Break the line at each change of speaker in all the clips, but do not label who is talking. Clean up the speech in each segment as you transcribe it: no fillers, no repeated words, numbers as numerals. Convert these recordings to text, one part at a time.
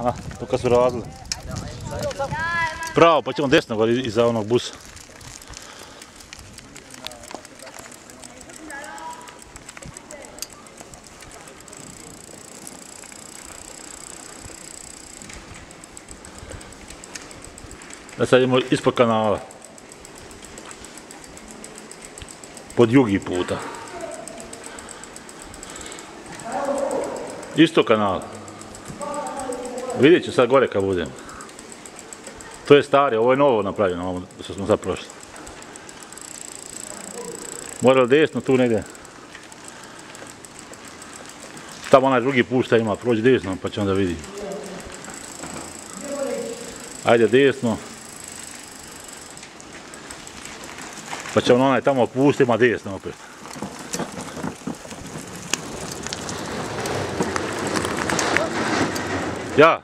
a? To kad su radili. Pravo, pa ćemo desno gore iza onog busa. Da sad idemo ispod kanala. Pod jugi puta. Isto kanal. Vidjet ću sad gore kad budem. To je stari, ovo je novo napravljeno, ovo što smo sad prošli. Morali desno tu negdje. Tamo onaj drugi put šta ima, prođi desno pa ćemo da vidim. Ajde desno. Pa ćemo onaj tamo pustiti, ima desno opet. Ja.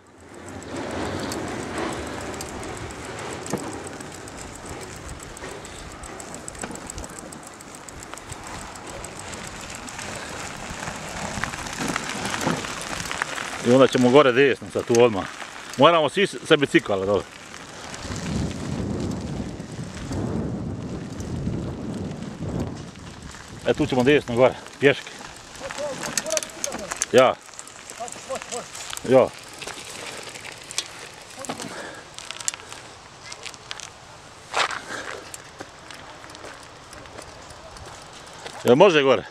I onda ćemo gore desno sad tu odmah. Moramo svi sa bicikala dole. E tu ćemo desno gore, pješke. Ja. Ja. Jel može gore?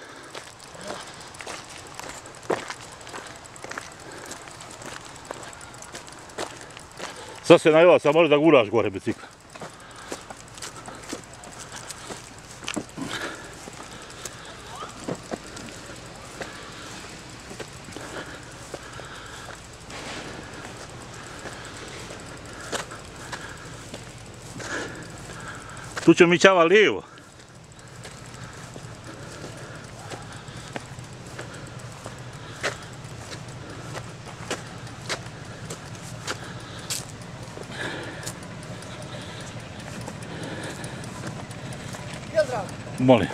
Sad se najela, sad možeš da guraš gore bicikla. Tu ćemo mi čava lijevo. Molim.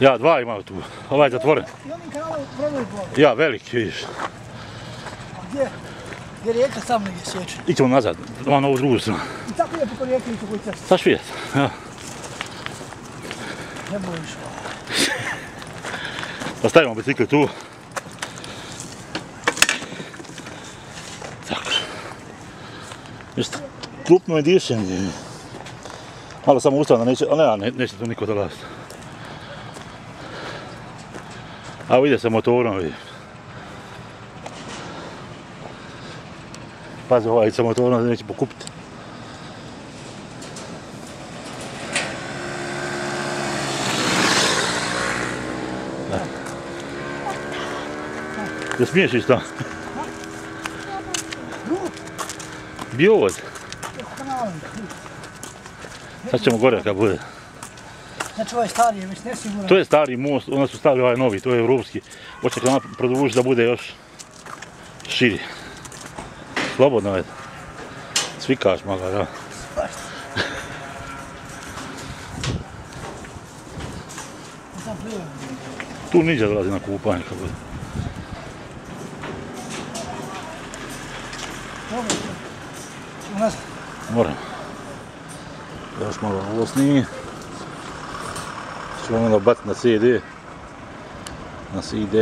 Ja, dva imaju tu. Ovaj je zatvoren.
I onim kanalom brodovi plove.
Ja, veliki, vidiš.
A gdje? Gdje rijeka sam negdje sječe.
Ićemo nazad, na ovu drugu stranu.
I tako je preko rijeke i kako je cesta.
Saš vidjeti, ja.
Ne bojiš.
Da stavimo bicikli tu. Tako. Jeste krupno i dišen. Malo samo ustavno, neće, ali neće tu niko dolaziti. A ide se motorom, vidi. Pazi, ovaj sa motorom neće pokupiti. Da smiješ ići tamo? Biovod. Sad ćemo gore kad bude.
Znači ovaj stari je već nesiguran.
To je stari most, onda su stavili ovaj novi, to je evropski. Hoće ga produžiti da bude još širi. Slobodno je. Svikaš malo, da. Tu niđe dolazi na kupanje kad bude. Moram. Još malo ovo snimi. Ćemo onda baciti na CD. Na CD.